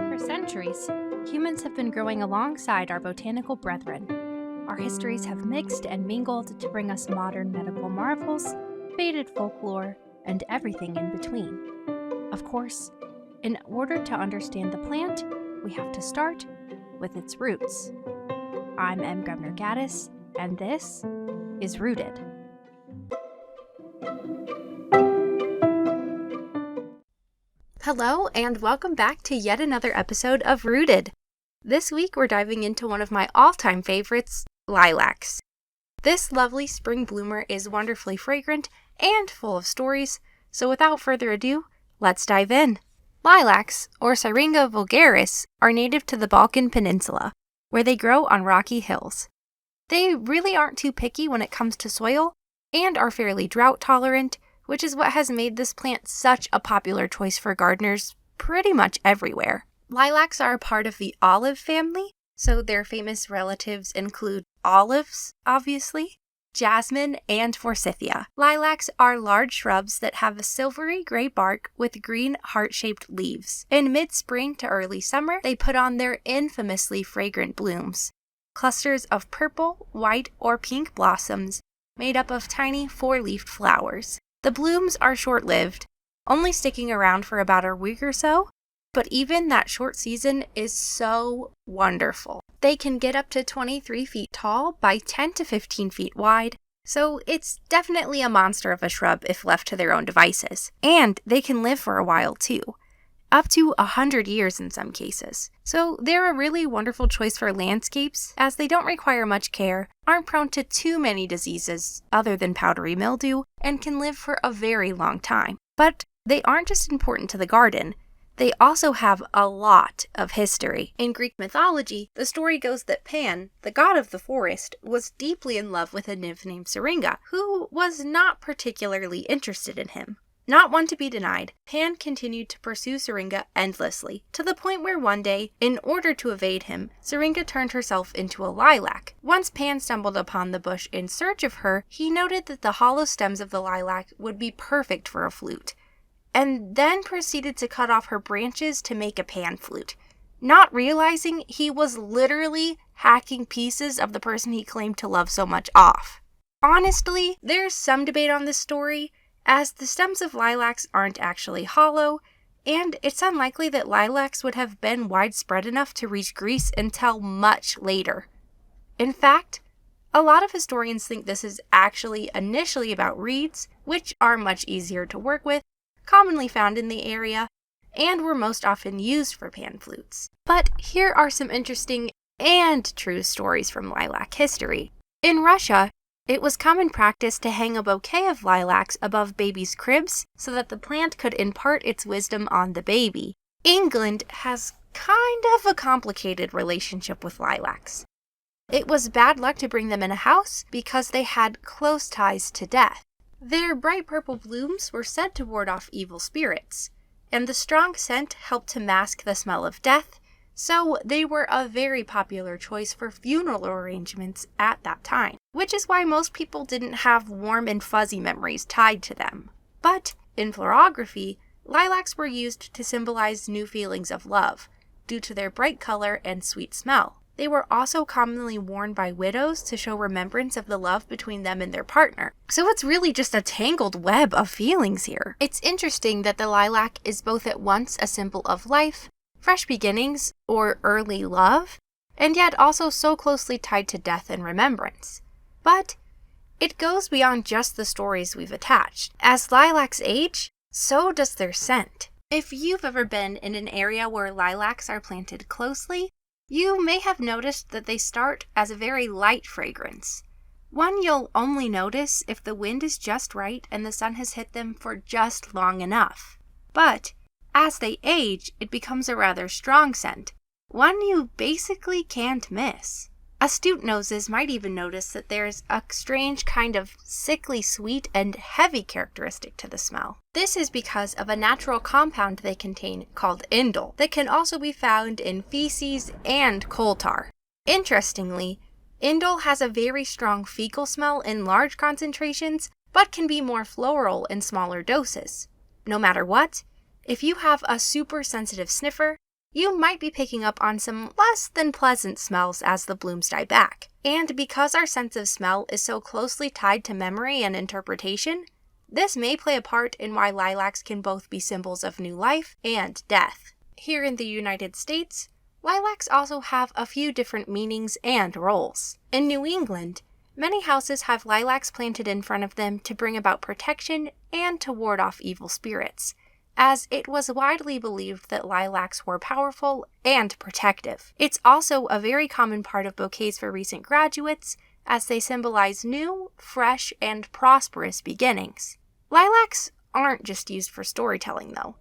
For centuries, humans have been growing alongside our botanical brethren. Our histories have mixed and mingled to bring us modern medical marvels, faded folklore, and everything in between. Of course, in order to understand the plant, we have to start with its roots. I'm M. Governor Gaddis, and this is Rooted. Hello, and welcome back to yet another episode of Rooted. This week, we're diving into one of my all-time favorites, lilacs. This lovely spring bloomer is wonderfully fragrant and full of stories, so without further ado, let's dive in. Lilacs, or Syringa vulgaris, are native to the Balkan Peninsula, where they grow on rocky hills. They really aren't too picky when it comes to soil, and are fairly drought-tolerant, which is what has made this plant such a popular choice for gardeners pretty much everywhere. Lilacs are a part of the olive family, so their famous relatives include olives, obviously, jasmine, and forsythia. Lilacs are large shrubs that have a silvery gray bark with green heart-shaped leaves. In mid-spring to early summer, they put on their infamously fragrant blooms. Clusters of purple, white, or pink blossoms made up of tiny four-leafed flowers. The blooms are short-lived, only sticking around for about a week or so, but even that short season is so wonderful. They can get up to 23 feet tall by 10 to 15 feet wide, so it's definitely a monster of a shrub if left to their own devices. And they can live for a while too, up to 100 years in some cases. So they're a really wonderful choice for landscapes, as they don't require much care, aren't prone to too many diseases other than powdery mildew, and can live for a very long time. But they aren't just important to the garden. They also have a lot of history. In Greek mythology, the story goes that Pan, the god of the forest, was deeply in love with a nymph named Syringa, who was not particularly interested in him. Not one to be denied, Pan continued to pursue Syringa endlessly, to the point where one day, in order to evade him, Syringa turned herself into a lilac. Once Pan stumbled upon the bush in search of her, he noted that the hollow stems of the lilac would be perfect for a flute, and then proceeded to cut off her branches to make a pan flute, not realizing he was literally hacking pieces of the person he claimed to love so much off. Honestly, there's some debate on this story, as the stems of lilacs aren't actually hollow, and it's unlikely that lilacs would have been widespread enough to reach Greece until much later. In fact, a lot of historians think this is actually initially about reeds, which are much easier to work with, commonly found in the area, and were most often used for pan flutes. But here are some interesting and true stories from lilac history. In Russia, it was common practice to hang a bouquet of lilacs above babies' cribs so that the plant could impart its wisdom on the baby. England has kind of a complicated relationship with lilacs. It was bad luck to bring them in a house because they had close ties to death. Their bright purple blooms were said to ward off evil spirits, and the strong scent helped to mask the smell of death, so they were a very popular choice for funeral arrangements at that time, which is why most people didn't have warm and fuzzy memories tied to them. But in florography, lilacs were used to symbolize new feelings of love, due to their bright color and sweet smell. They were also commonly worn by widows to show remembrance of the love between them and their partner. So it's really just a tangled web of feelings here. It's interesting that the lilac is both at once a symbol of life, fresh beginnings, or early love, and yet also so closely tied to death and remembrance. But it goes beyond just the stories we've attached. As lilacs age, so does their scent. If you've ever been in an area where lilacs are planted closely, you may have noticed that they start as a very light fragrance. One you'll only notice if the wind is just right and the sun has hit them for just long enough. But as they age, it becomes a rather strong scent, one you basically can't miss. Astute noses might even notice that there's a strange kind of sickly sweet and heavy characteristic to the smell. This is because of a natural compound they contain called indole that can also be found in feces and coal tar. Interestingly, indole has a very strong fecal smell in large concentrations, but can be more floral in smaller doses. No matter what, if you have a super sensitive sniffer, you might be picking up on some less than pleasant smells as the blooms die back. And because our sense of smell is so closely tied to memory and interpretation, this may play a part in why lilacs can both be symbols of new life and death. Here in the United States, lilacs also have a few different meanings and roles. In New England, many houses have lilacs planted in front of them to bring about protection and to ward off evil spirits, as it was widely believed that lilacs were powerful and protective. It's also a very common part of bouquets for recent graduates, as they symbolize new, fresh, and prosperous beginnings. Lilacs aren't just used for storytelling, though.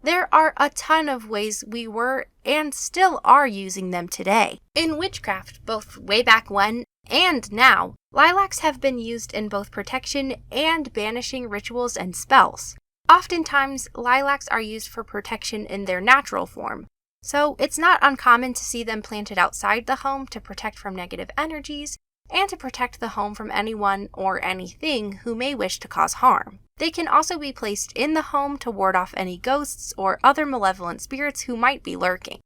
There are a ton of ways we were and still are using them today. In witchcraft, both way back when and now, lilacs have been used in both protection and banishing rituals and spells. Oftentimes, lilacs are used for protection in their natural form, so it's not uncommon to see them planted outside the home to protect from negative energies and to protect the home from anyone or anything who may wish to cause harm. They can also be placed in the home to ward off any ghosts or other malevolent spirits who might be lurking.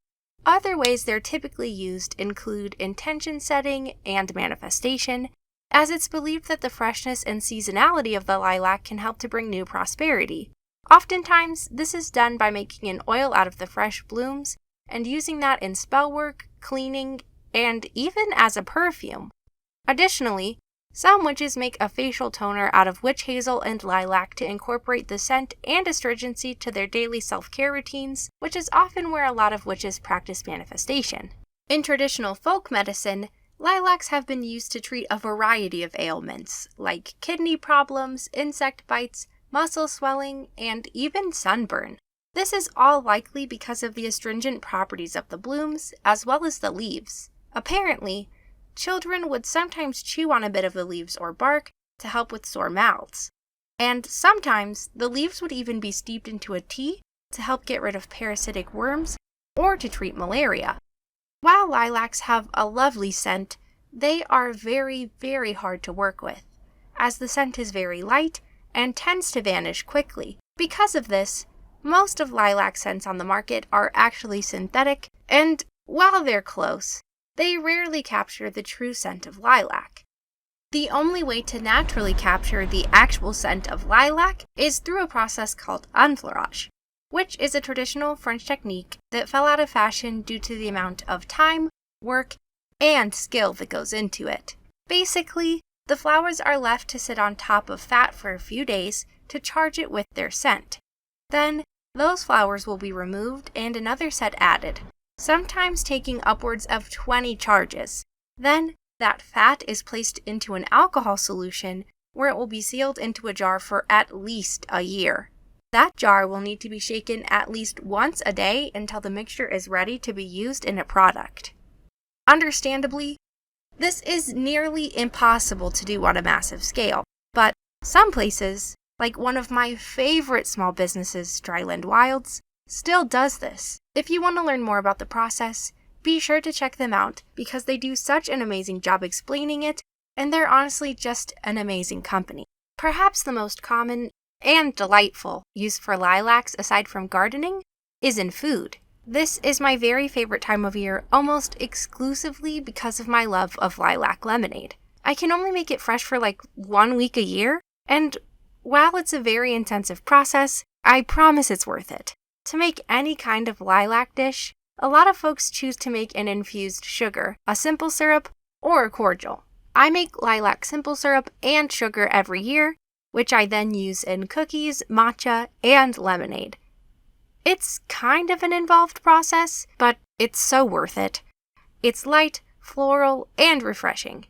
Other ways they're typically used include intention setting and manifestation, as it's believed that the freshness and seasonality of the lilac can help to bring new prosperity. Oftentimes, this is done by making an oil out of the fresh blooms and using that in spell work, cleaning, and even as a perfume. Additionally, some witches make a facial toner out of witch hazel and lilac to incorporate the scent and astringency to their daily self-care routines, which is often where a lot of witches practice manifestation. In traditional folk medicine, lilacs have been used to treat a variety of ailments, like kidney problems, insect bites, muscle swelling, and even sunburn. This is all likely because of the astringent properties of the blooms, as well as the leaves. Apparently, children would sometimes chew on a bit of the leaves or bark to help with sore mouths. And sometimes, the leaves would even be steeped into a tea to help get rid of parasitic worms or to treat malaria. While lilacs have a lovely scent, they are very, very hard to work with, as the scent is very light and tends to vanish quickly. Because of this, most of lilac scents on the market are actually synthetic, and while they're close, they rarely capture the true scent of lilac. The only way to naturally capture the actual scent of lilac is through a process called enfleurage, which is a traditional French technique that fell out of fashion due to the amount of time, work, and skill that goes into it. Basically, the flowers are left to sit on top of fat for a few days to charge it with their scent. Then, those flowers will be removed and another set added, sometimes taking upwards of 20 charges. Then, that fat is placed into an alcohol solution where it will be sealed into a jar for at least a year. That jar will need to be shaken at least once a day until the mixture is ready to be used in a product. Understandably, this is nearly impossible to do on a massive scale, but some places, like one of my favorite small businesses, Dryland Wilds, still does this. If you want to learn more about the process, be sure to check them out because they do such an amazing job explaining it, and they're honestly just an amazing company. Perhaps the most common and delightful use for lilacs aside from gardening is in food. This is my very favorite time of year almost exclusively because of my love of lilac lemonade. I can only make it fresh for like 1 week a year, and while it's a very intensive process, I promise it's worth it. To make any kind of lilac dish, a lot of folks choose to make an infused sugar, a simple syrup, or a cordial. I make lilac simple syrup and sugar every year, which I then use in cookies, matcha, and lemonade. It's kind of an involved process, but it's so worth it. It's light, floral, and refreshing.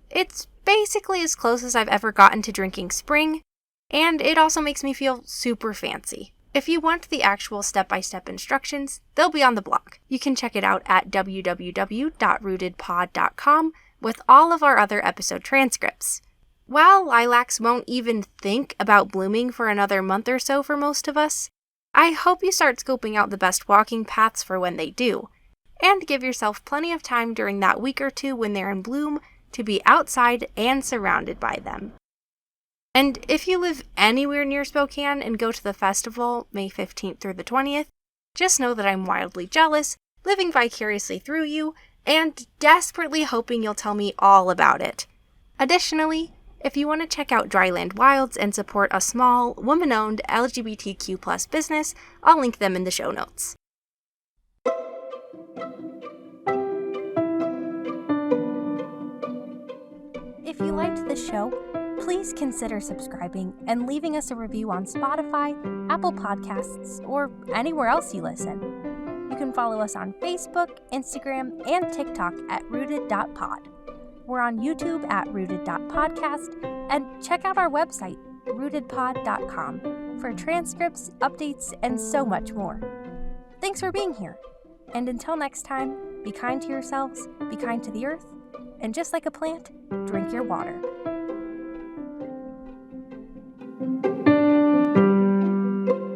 It's basically as close as I've ever gotten to drinking spring, and it also makes me feel super fancy. If you want the actual step-by-step instructions, they'll be on the blog. You can check it out at www.rootedpod.com with all of our other episode transcripts. While lilacs won't even think about blooming for another month or so for most of us, I hope you start scoping out the best walking paths for when they do, and give yourself plenty of time during that week or two when they're in bloom to be outside and surrounded by them. And if you live anywhere near Spokane and go to the festival May 15th through the 20th, just know that I'm wildly jealous, living vicariously through you, and desperately hoping you'll tell me all about it. Additionally, if you want to check out Dryland Wilds and support a small, woman-owned LGBTQ+ business, I'll link them in the show notes. If you liked this show, please consider subscribing and leaving us a review on Spotify, Apple Podcasts, or anywhere else you listen. You can follow us on Facebook, Instagram, and TikTok at rooted.pod. We're on YouTube at rooted.podcast, and check out our website, rootedpod.com, for transcripts, updates, and so much more. Thanks for being here, and until next time, be kind to yourselves, be kind to the earth, and just like a plant, drink your water.